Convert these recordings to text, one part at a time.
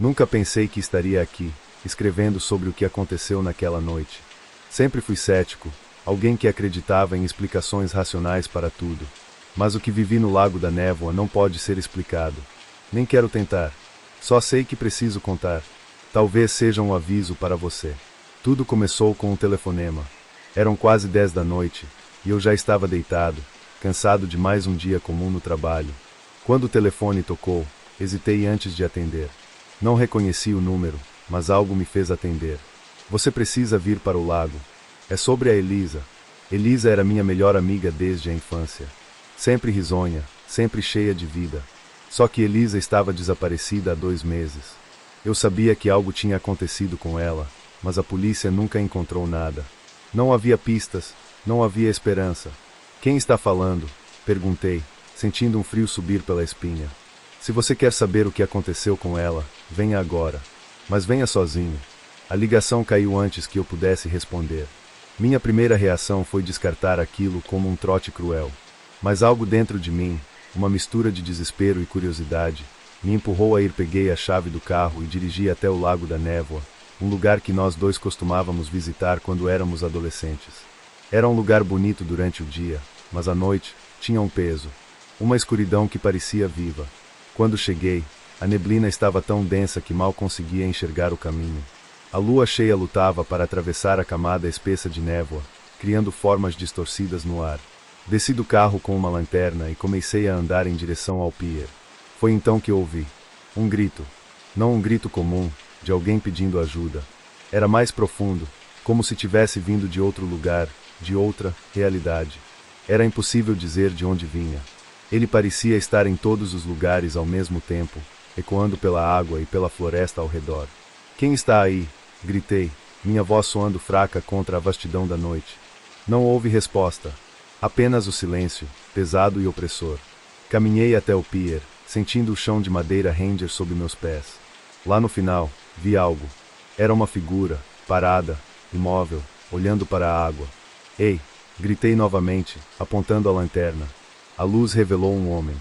Nunca pensei que estaria aqui, escrevendo sobre o que aconteceu naquela noite. Sempre fui cético, alguém que acreditava em explicações racionais para tudo. Mas o que vivi no Lago da Névoa não pode ser explicado. Nem quero tentar. Só sei que preciso contar. Talvez seja um aviso para você. Tudo começou com um telefonema. Eram quase 10 da noite, e eu já estava deitado, cansado de mais um dia comum no trabalho. Quando o telefone tocou, hesitei antes de atender. Não reconheci o número, mas algo me fez atender. Você precisa vir para o lago. É sobre a Elisa. Elisa era minha melhor amiga desde a infância. Sempre risonha, sempre cheia de vida. Só que Elisa estava desaparecida há 2 meses. Eu sabia que algo tinha acontecido com ela, mas a polícia nunca encontrou nada. Não havia pistas, não havia esperança. Quem está falando? Perguntei, sentindo um frio subir pela espinha. Se você quer saber o que aconteceu com ela, venha agora. Mas venha sozinho. A ligação caiu antes que eu pudesse responder. Minha primeira reação foi descartar aquilo como um trote cruel. Mas algo dentro de mim, uma mistura de desespero e curiosidade, me empurrou a ir. Peguei a chave do carro e dirigi até o Lago da Névoa, um lugar que nós dois costumávamos visitar quando éramos adolescentes. Era um lugar bonito durante o dia, mas à noite tinha um peso, uma escuridão que parecia viva. Quando cheguei, a neblina estava tão densa que mal conseguia enxergar o caminho. A lua cheia lutava para atravessar a camada espessa de névoa, criando formas distorcidas no ar. Desci do carro com uma lanterna e comecei a andar em direção ao pier. Foi então que ouvi um grito. Não um grito comum, de alguém pedindo ajuda. Era mais profundo, como se tivesse vindo de outro lugar, de outra realidade. Era impossível dizer de onde vinha. Ele parecia estar em todos os lugares ao mesmo tempo, ecoando pela água e pela floresta ao redor. Quem está aí? Gritei, minha voz soando fraca contra a vastidão da noite. Não houve resposta. Apenas o silêncio, pesado e opressor. Caminhei até o pier, sentindo o chão de madeira render sob meus pés. Lá no final, vi algo. Era uma figura, parada, imóvel, olhando para a água. Ei! Gritei novamente, apontando a lanterna. A luz revelou um homem.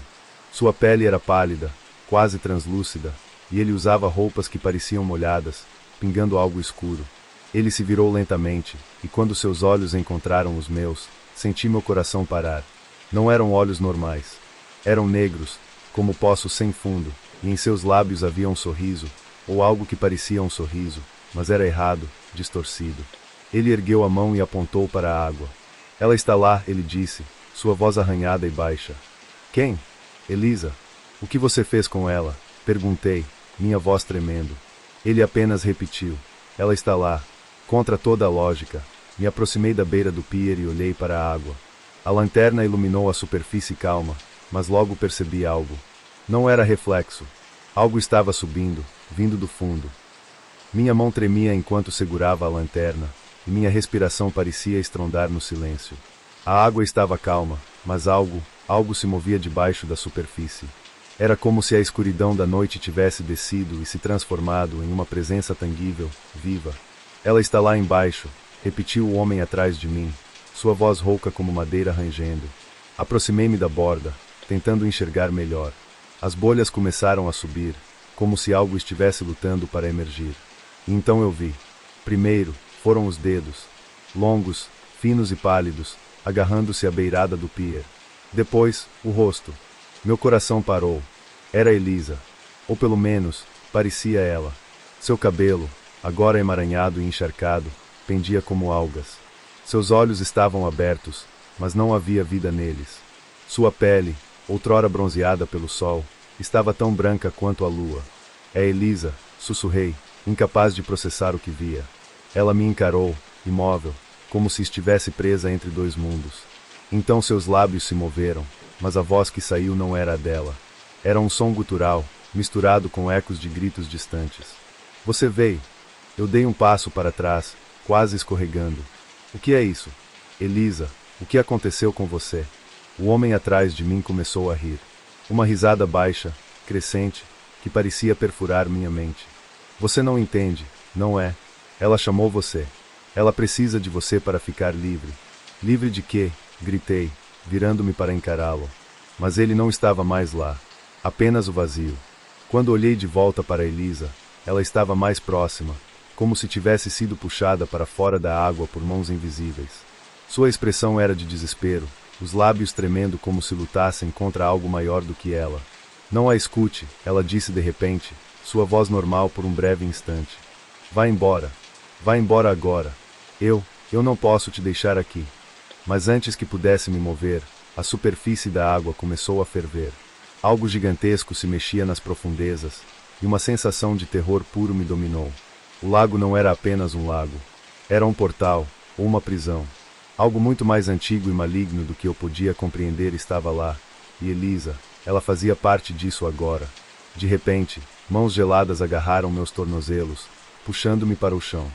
Sua pele era pálida, quase translúcida, e ele usava roupas que pareciam molhadas, pingando algo escuro. Ele se virou lentamente, e quando seus olhos encontraram os meus, senti meu coração parar. Não eram olhos normais. Eram negros, como poços sem fundo, e em seus lábios havia um sorriso, ou algo que parecia um sorriso, mas era errado, distorcido. Ele ergueu a mão e apontou para a água. Ela está lá, ele disse, sua voz arranhada e baixa. Quem? Elisa. O que você fez com ela? Perguntei, minha voz tremendo. Ele apenas repetiu. Ela está lá. Contra toda a lógica, me aproximei da beira do pier e olhei para a água. A lanterna iluminou a superfície calma, mas logo percebi algo. Não era reflexo. Algo estava subindo, vindo do fundo. Minha mão tremia enquanto segurava a lanterna, e minha respiração parecia estrondar no silêncio. A água estava calma, mas algo se movia debaixo da superfície. Era como se a escuridão da noite tivesse descido e se transformado em uma presença tangível, viva. Ela está lá embaixo, repetiu o homem atrás de mim, sua voz rouca como madeira rangendo. Aproximei-me da borda, tentando enxergar melhor. As bolhas começaram a subir, como se algo estivesse lutando para emergir. E então eu vi. Primeiro, foram os dedos, longos, finos e pálidos, agarrando-se à beirada do pier. Depois, o rosto. Meu coração parou. Era Elisa. Ou pelo menos, parecia ela. Seu cabelo, agora emaranhado e encharcado, pendia como algas. Seus olhos estavam abertos, mas não havia vida neles. Sua pele, outrora bronzeada pelo sol, estava tão branca quanto a lua. É Elisa, sussurrei, incapaz de processar o que via. Ela me encarou, imóvel, como se estivesse presa entre 2 mundos. Então seus lábios se moveram, mas a voz que saiu não era a dela. Era um som gutural, misturado com ecos de gritos distantes. Você veio. Eu dei um passo para trás, quase escorregando. O que é isso? Elisa, o que aconteceu com você? O homem atrás de mim começou a rir. Uma risada baixa, crescente, que parecia perfurar minha mente. Você não entende, não é? Ela chamou você. Ela precisa de você para ficar livre. Livre de quê? Gritei, virando-me para encará-lo. Mas ele não estava mais lá. Apenas o vazio. Quando olhei de volta para Elisa, ela estava mais próxima, como se tivesse sido puxada para fora da água por mãos invisíveis. Sua expressão era de desespero, os lábios tremendo como se lutassem contra algo maior do que ela. Não a escute, ela disse de repente, sua voz normal por um breve instante. Vá embora. Vá embora agora. Eu não posso te deixar aqui. Mas antes que pudesse me mover, a superfície da água começou a ferver. Algo gigantesco se mexia nas profundezas, e uma sensação de terror puro me dominou. O lago não era apenas um lago. Era um portal, ou uma prisão. Algo muito mais antigo e maligno do que eu podia compreender estava lá, e Elisa, ela fazia parte disso agora. De repente, mãos geladas agarraram meus tornozelos, puxando-me para o chão.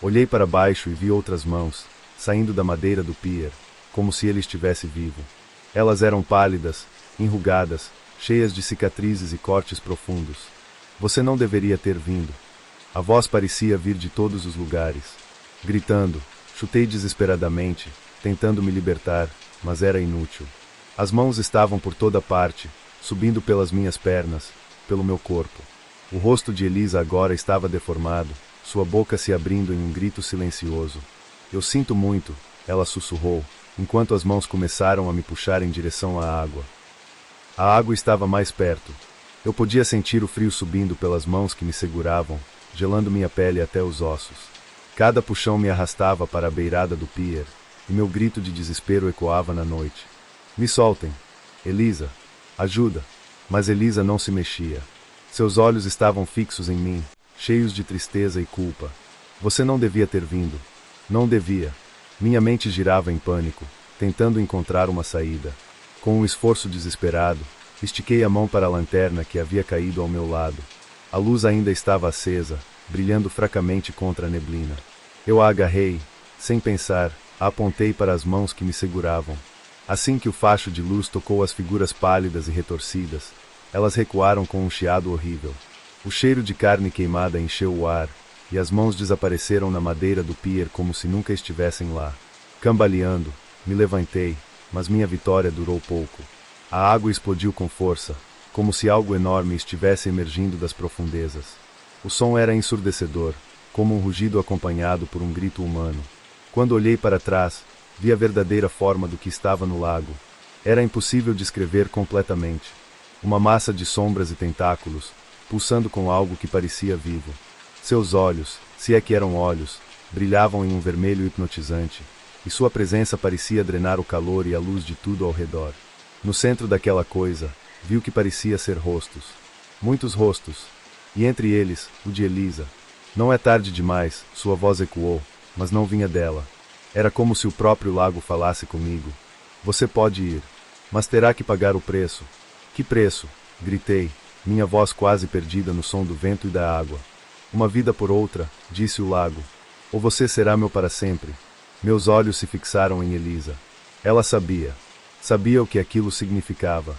Olhei para baixo e vi outras mãos, saindo da madeira do pier, como se ele estivesse vivo. Elas eram pálidas, enrugadas, cheias de cicatrizes e cortes profundos. Você não deveria ter vindo. A voz parecia vir de todos os lugares. Gritando, chutei desesperadamente, tentando me libertar, mas era inútil. As mãos estavam por toda parte, subindo pelas minhas pernas, pelo meu corpo. O rosto de Elisa agora estava deformado, sua boca se abrindo em um grito silencioso. Eu sinto muito, ela sussurrou, enquanto as mãos começaram a me puxar em direção à água. A água estava mais perto. Eu podia sentir o frio subindo pelas mãos que me seguravam, gelando minha pele até os ossos. Cada puxão me arrastava para a beirada do pier, e meu grito de desespero ecoava na noite. Me soltem! Elisa! Ajuda! Mas Elisa não se mexia. Seus olhos estavam fixos em mim, cheios de tristeza e culpa. Você não devia ter vindo. Não devia. Minha mente girava em pânico, tentando encontrar uma saída. Com um esforço desesperado, estiquei a mão para a lanterna que havia caído ao meu lado. A luz ainda estava acesa, brilhando fracamente contra a neblina. Eu a agarrei, sem pensar, a apontei para as mãos que me seguravam. Assim que o facho de luz tocou as figuras pálidas e retorcidas, elas recuaram com um chiado horrível. O cheiro de carne queimada encheu o ar, e as mãos desapareceram na madeira do pier como se nunca estivessem lá. Cambaleando, me levantei, mas minha vitória durou pouco. A água explodiu com força, como se algo enorme estivesse emergindo das profundezas. O som era ensurdecedor, como um rugido acompanhado por um grito humano. Quando olhei para trás, vi a verdadeira forma do que estava no lago. Era impossível descrever completamente. Uma massa de sombras e tentáculos, pulsando com algo que parecia vivo. Seus olhos, se é que eram olhos, brilhavam em um vermelho hipnotizante, e sua presença parecia drenar o calor e a luz de tudo ao redor. No centro daquela coisa, vi o que parecia ser rostos. Muitos rostos. E entre eles, o de Elisa. Não é tarde demais, sua voz ecoou, mas não vinha dela. Era como se o próprio lago falasse comigo. Você pode ir, mas terá que pagar o preço. Que preço? Gritei, minha voz quase perdida no som do vento e da água. Uma vida por outra, disse o lago. Ou você será meu para sempre. Meus olhos se fixaram em Elisa. Ela sabia. Sabia o que aquilo significava.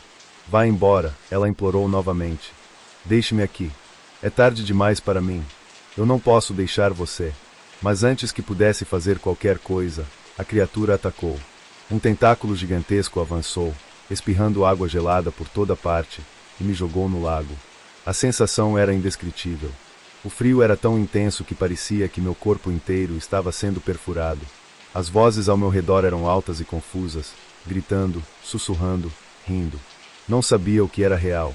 Vá embora, ela implorou novamente. Deixe-me aqui. É tarde demais para mim. Eu não posso deixar você. Mas antes que pudesse fazer qualquer coisa, a criatura atacou. Um tentáculo gigantesco avançou, espirrando água gelada por toda parte, e me jogou no lago. A sensação era indescritível. O frio era tão intenso que parecia que meu corpo inteiro estava sendo perfurado. As vozes ao meu redor eram altas e confusas, gritando, sussurrando, rindo. Não sabia o que era real.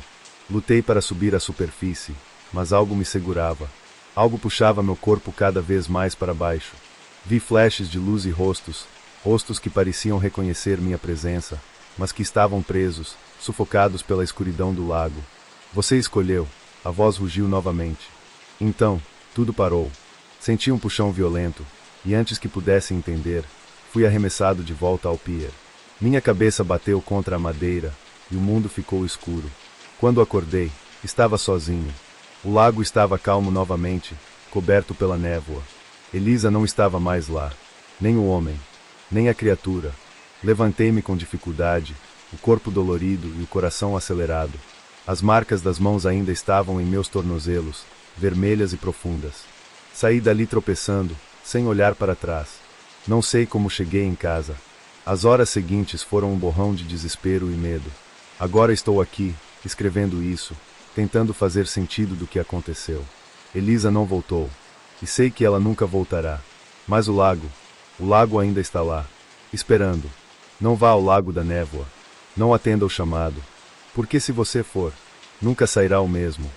Lutei para subir à superfície, mas algo me segurava. Algo puxava meu corpo cada vez mais para baixo. Vi flashes de luz e rostos, rostos que pareciam reconhecer minha presença, mas que estavam presos, sufocados pela escuridão do lago. Você escolheu, a voz rugiu novamente. Então, tudo parou. Senti um puxão violento, e antes que pudesse entender, fui arremessado de volta ao pier. Minha cabeça bateu contra a madeira, e o mundo ficou escuro. Quando acordei, estava sozinho. O lago estava calmo novamente, coberto pela névoa. Elisa não estava mais lá. Nem o homem, nem a criatura. Levantei-me com dificuldade, o corpo dolorido e o coração acelerado. As marcas das mãos ainda estavam em meus tornozelos, vermelhas e profundas. Saí dali tropeçando, sem olhar para trás. Não sei como cheguei em casa. As horas seguintes foram um borrão de desespero e medo. Agora estou aqui, escrevendo isso, tentando fazer sentido do que aconteceu. Elisa não voltou. E sei que ela nunca voltará. Mas o lago ainda está lá, esperando. Não vá ao lago da névoa. Não atenda o chamado. Porque se você for, nunca sairá o mesmo.